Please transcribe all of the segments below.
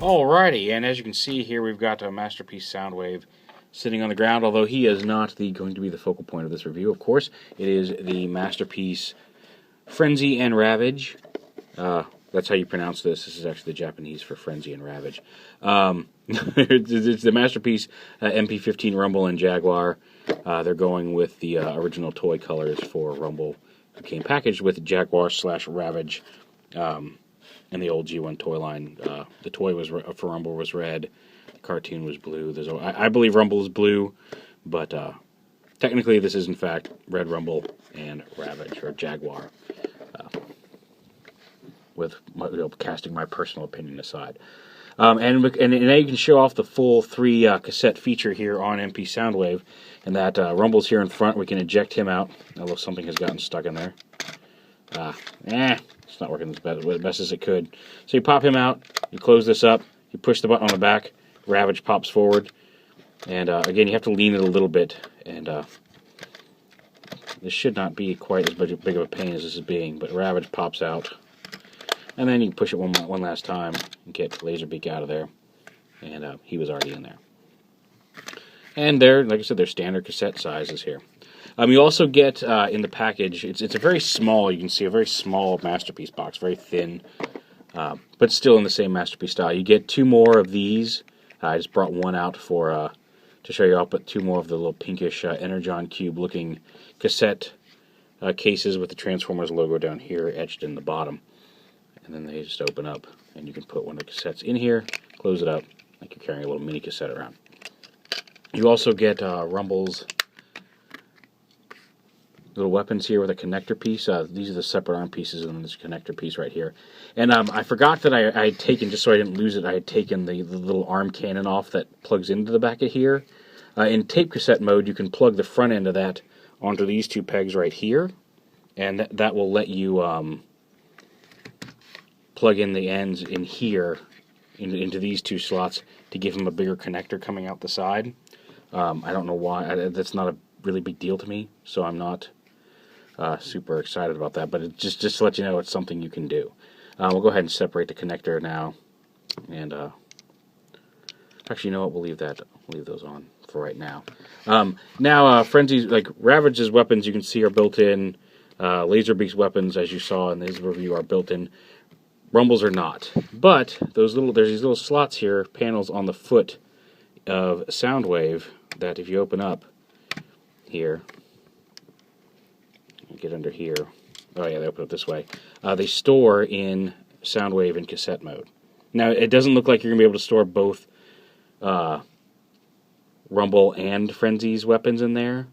Alrighty, and as you can see here, we've got a Masterpiece Soundwave sitting on the ground, although he is not going to be the focal point of this review, of course. It is the Masterpiece Frenzy and Ravage. That's how you pronounce this. This is actually the Japanese for Frenzy and Ravage. It's the Masterpiece MP-15 Rumble and Jaguar. They're going with the original toy colors for Rumble, who came packaged with Jaguar/Ravage. And the old G1 toy line, the toy was for Rumble was red, the cartoon was blue. I believe Rumble is blue, but technically this is in fact Red Rumble and Ravage or Jaguar. With casting my personal opinion aside, and now you can show off the full 3 cassette feature here on MP Soundwave, and that Rumble's here in front. We can eject him out, although something has gotten stuck in there. It's not working as best as it could. So you pop him out, you close this up, you push the button on the back, Ravage pops forward, and again you have to lean it a little bit, and this should not be quite as big of a pain as this is being, but Ravage pops out, and then you can push it one last time and get Laserbeak out of there, and he was already in there. And they're, like I said, they're standard cassette sizes here. You also get in the package, it's a very small, you can see a very small Masterpiece box, very thin, but still in the same Masterpiece style. You get 2 more of these. I just brought one out for to show you all, but 2 more of the little pinkish Energon Cube looking cassette cases with the Transformers logo down here etched in the bottom. And then they just open up, and you can put one of the cassettes in here, close it up, like you're carrying a little mini cassette around. You also get Rumble's little weapons here with a connector piece. These are the separate arm pieces, and this connector piece right here. And I forgot that I had taken, just so I didn't lose it, I had taken the little arm cannon off that plugs into the back of here. In tape cassette mode, you can plug the front end of that onto these 2 pegs right here, and that will let you plug in the ends in here into these 2 slots to give them a bigger connector coming out the side. I don't know why. That's not a really big deal to me, so I'm not super excited about that, but just to let you know, it's something you can do. We'll go ahead and separate the connector now, and actually, you know what? We'll leave those on for right now. Now, Frenzy's, like Ravage's weapons, you can see are built in. Laserbeak's weapons, as you saw in this review, are built in. Rumble's are not, but there's these little slots here, panels on the foot of Soundwave that if you open up here. Get under here. Oh yeah, they open up this way. They store in Soundwave and cassette mode. Now, it doesn't look like you're going to be able to store both Rumble and Frenzy's weapons in there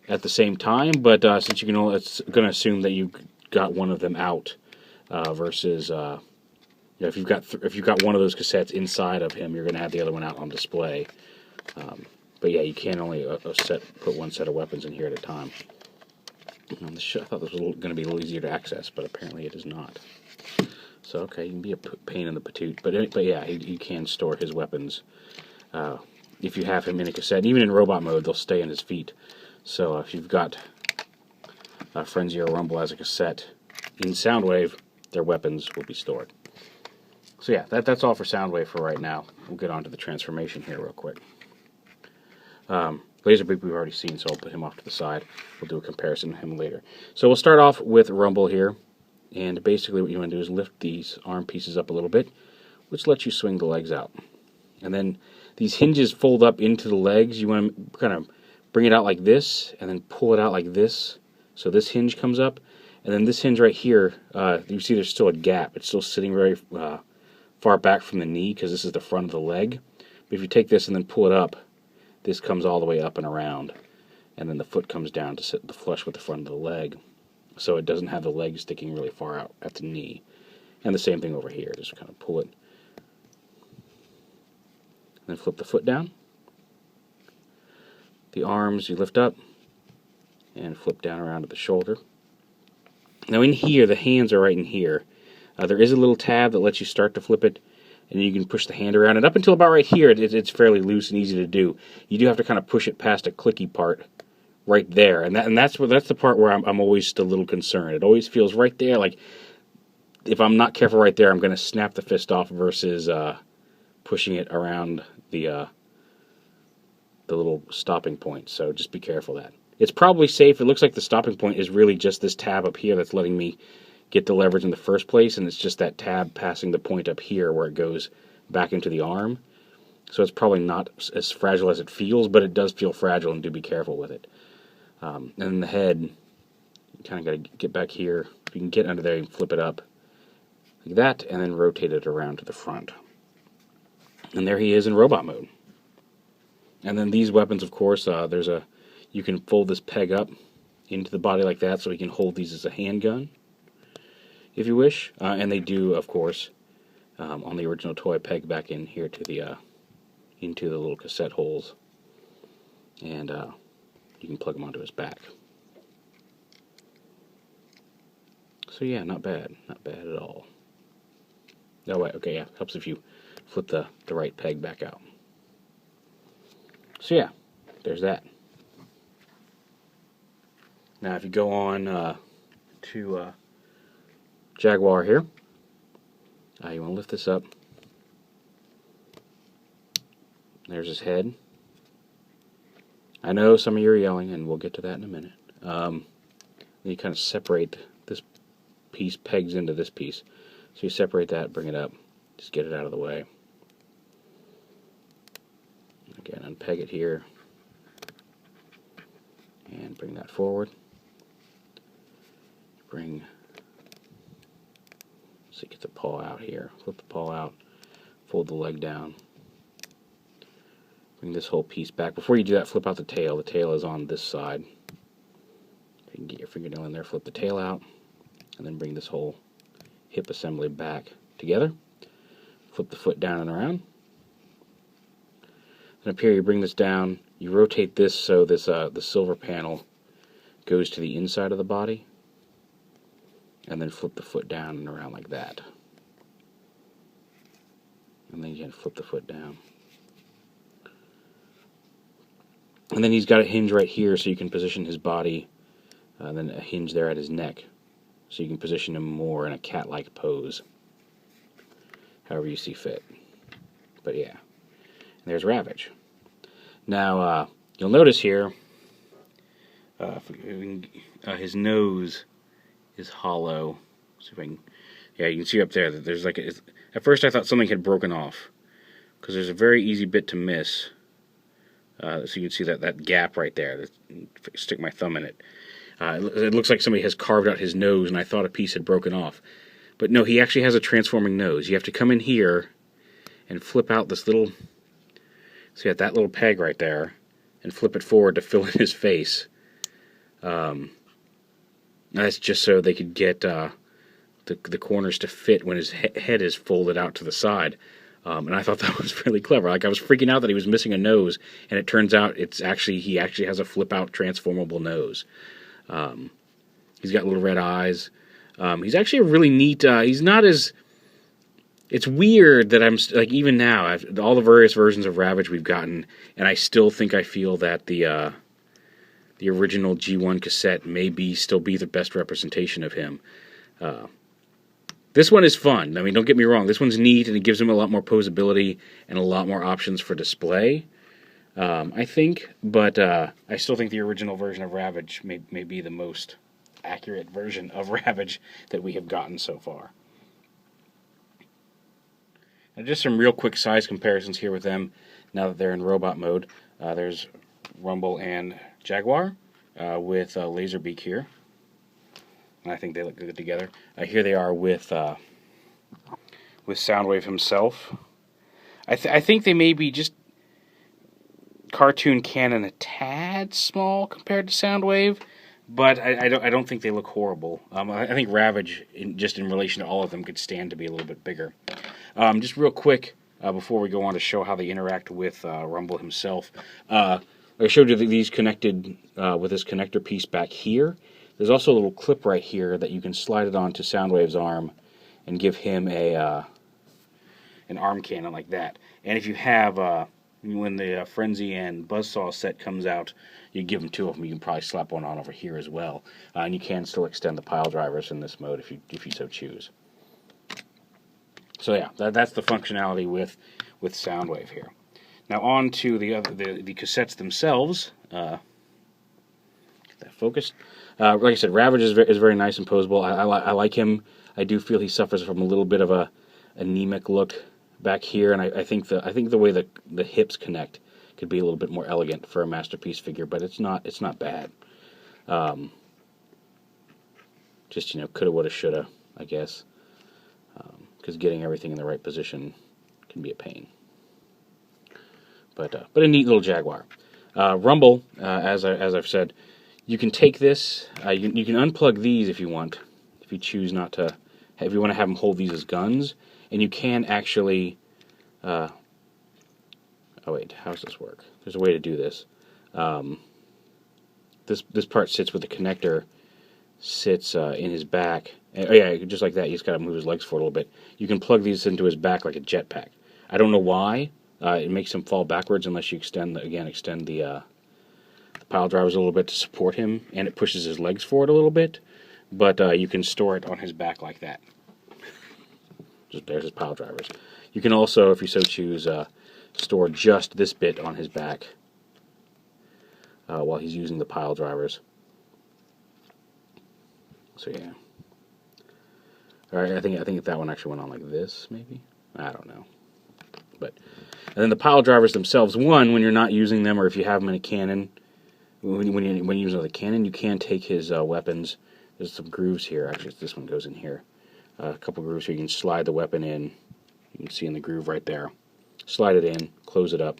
at the same time, but since you can only, it's going to assume that you got one of them out versus if you've got one of those cassettes inside of him, you're going to have the other one out on display. But yeah, you can only put one set of weapons in here at a time. I thought this was going to be a little easier to access, but apparently it is not. So, okay, you can be a pain in the patoot, but yeah, you can store his weapons if you have him in a cassette. Even in robot mode, they'll stay in his feet. So if you've got Frenzy or Rumble as a cassette in Soundwave, their weapons will be stored. So yeah, that's all for Soundwave for right now. We'll get on to the transformation here real quick. Laserbeak we've already seen, so I'll put him off to the side. We'll do a comparison of him later. So we'll start off with Rumble here, and basically what you want to do is lift these arm pieces up a little bit, which lets you swing the legs out. And then these hinges fold up into the legs. You want to kind of bring it out like this, and then pull it out like this, so this hinge comes up. And then this hinge right here, you see there's still a gap. It's still sitting very far back from the knee, because this is the front of the leg. But if you take this and then pull it up, this comes all the way up and around, and then the foot comes down to sit flush with the front of the leg, so it doesn't have the leg sticking really far out at the knee. And the same thing over here, just kind of pull it, and then flip the foot down. The arms you lift up, and flip down around to the shoulder. Now in here, the hands are right in here. There is a little tab that lets you start to flip it, and you can push the hand around. And up until about right here, it's fairly loose and easy to do. You do have to kind of push it past a clicky part right there, and that's the part where I'm always a little concerned. It always feels right there, like if I'm not careful right there, I'm going to snap the fist off versus pushing it around the little stopping point. So just be careful of that. It's probably safe. It looks like the stopping point is really just this tab up here that's letting me get the leverage in the first place, and it's just that tab passing the point up here where it goes back into the arm. So it's probably not as fragile as it feels, but it does feel fragile, and do be careful with it. And then the head, you kind of got to get back here. If you can get under there, you can flip it up like that, and then rotate it around to the front. And there he is in robot mode. And then these weapons, of course, you can fold this peg up into the body like that, so you can hold these as a handgun, if you wish. And they do, of course, on the original toy, peg back in here to the into the little cassette holes, and you can plug them onto his back. So yeah, not bad at all. Oh wait, okay, yeah, helps if you flip the right peg back out. So yeah, there's that. Now if you go on to Jaguar here, you want to lift this up. There's his head. I know some of you are yelling, and we'll get to that in a minute. You kind of separate this piece, pegs into this piece. So you separate that, bring it up, just get it out of the way. Again, unpeg it here, and bring that forward. So get the paw out here, flip the paw out, fold the leg down. Bring this whole piece back. Before you do that, flip out the tail. The tail is on this side. You can get your fingernail in there, flip the tail out, and then bring this whole hip assembly back together. Flip the foot down and around. Then up here, you bring this down. You rotate this so this the silver panel goes to the inside of the body, and then flip the foot down and around like that. And then you can flip the foot down. And then he's got a hinge right here, so you can position his body, and then a hinge there at his neck, so you can position him more in a cat-like pose, however you see fit. But yeah, and there's Ravage. Now, you'll notice here, his nose is hollow. See if I can, yeah, you can see up there that there's like at first I thought something had broken off, because there's a very easy bit to miss. So you can see that gap right there. Stick my thumb in it. It looks like somebody has carved out his nose, and I thought a piece had broken off. But no, he actually has a transforming nose. You have to come in here and flip out this little... See, at that little peg right there, and flip it forward to fill in his face. That's just so they could get the corners to fit when his head is folded out to the side. And I thought that was really clever. Like, I was freaking out that he was missing a nose, and it turns out he actually has a flip-out transformable nose. He's got little red eyes. He's actually a really neat... he's not as... It's weird that I'm... Like, even now, all the various versions of Ravage we've gotten, and I still think I feel that the original G1 cassette may still be the best representation of him. This one is fun. I mean, don't get me wrong. This one's neat, and it gives him a lot more posability and a lot more options for display, I think. But I still think the original version of Ravage may be the most accurate version of Ravage that we have gotten so far. And just some real quick size comparisons here with them now that they're in robot mode. There's Rumble and Jaguar with Laserbeak here. And I think they look good together. Here they are with Soundwave himself. I think they may be just cartoon canon a tad small compared to Soundwave, but I don't think they look horrible. I think Ravage, just in relation to all of them, could stand to be a little bit bigger. Just real quick before we go on to show how they interact with Rumble himself. I showed you these connected with this connector piece back here. There's also a little clip right here that you can slide it onto Soundwave's arm and give him an arm cannon like that. And if you have, when the Frenzy and Buzzsaw set comes out, you give them two of them. You can probably slap one on over here as well. And you can still extend the pile drivers in this mode if you so choose. So yeah, that's the functionality with Soundwave here. Now on to the cassettes themselves. Get that focused. Like I said, Ravage is very nice and posable. I like him. I do feel he suffers from a little bit of a anemic look back here, and I think the way the hips connect could be a little bit more elegant for a Masterpiece figure, but it's not bad. Just, you know, coulda, woulda, shoulda, I guess, because getting everything in the right position can be a pain. But a neat little Jaguar. Rumble, as I've said, you can take this. You can unplug these if you want, if you choose not to. If you want to have them hold these as guns, and you can actually. Oh wait, how does this work? There's a way to do this. This part sits with the connector, sits in his back. Oh yeah, just like that. You just got to move his legs forward a little bit. You can plug these into his back like a jetpack. I don't know why. It makes him fall backwards unless you extend the pile drivers a little bit to support him, and it pushes his legs forward a little bit. But you can store it on his back like that. Just there's his pile drivers. You can also, if you so choose, store just this bit on his back while he's using the pile drivers. So yeah. All right, I think that one actually went on like this, maybe. I don't know. But and then the pile drivers themselves. One, when you're not using them, or if you have them in a cannon, when you're using the cannon, you can take his weapons. There's some grooves here. Actually, this one goes in here. A couple grooves here. You can slide the weapon in. You can see in the groove right there. Slide it in, close it up,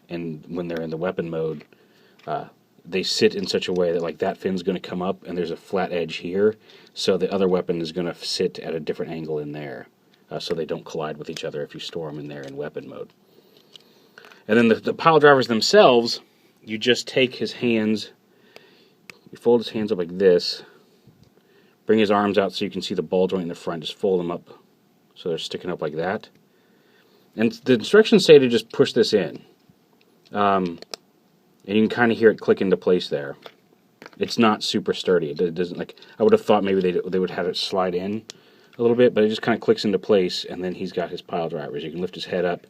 and when they're in the weapon mode, they sit in such a way that like that fin's going to come up, and there's a flat edge here, so the other weapon is going to sit at a different angle in there, so they don't collide with each other if you store them in there in weapon mode. And then the pile drivers themselves, you just take his hands, you fold his hands up like this, bring his arms out so you can see the ball joint in the front, just fold them up so they're sticking up like that. And the instructions say to just push this in. And you can kind of hear it click into place there. It's not super sturdy. It doesn't, like, I would have thought maybe they would have it slide in a little bit, but it just kind of clicks into place, and then he's got his pile drivers. You can lift his head up.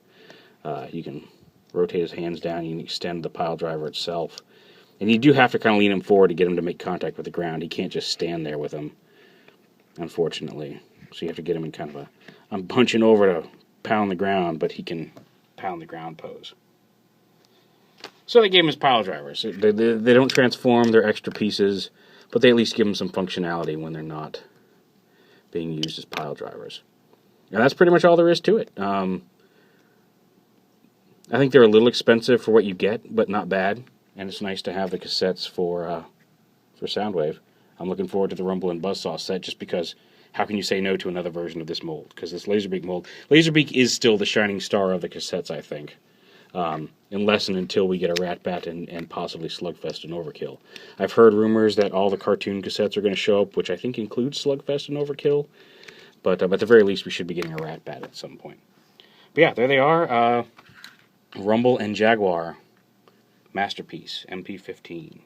You can rotate his hands down. You can extend the pile driver itself. And you do have to kind of lean him forward to get him to make contact with the ground. He can't just stand there with them, unfortunately. So you have to get him in kind of a, I'm punching over to pound the ground, but he can pound the ground pose. So they gave him his pile drivers. They don't transform, they're extra pieces, but they at least give them some functionality when they're not being used as pile drivers. And that's pretty much all there is to it. I think they're a little expensive for what you get, but not bad. And it's nice to have the cassettes for Soundwave. I'm looking forward to the Rumble and Buzzsaw set just because how can you say no to another version of this mold? Because this Laserbeak mold, Laserbeak is still the shining star of the cassettes, I think. Unless and until we get a Rat Bat and possibly Slugfest and Overkill. I've heard rumors that all the cartoon cassettes are going to show up, which I think includes Slugfest and Overkill. But at the very least, we should be getting a Rat Bat at some point. But yeah, there they are. Rumble and Jaguar Masterpiece MP-15.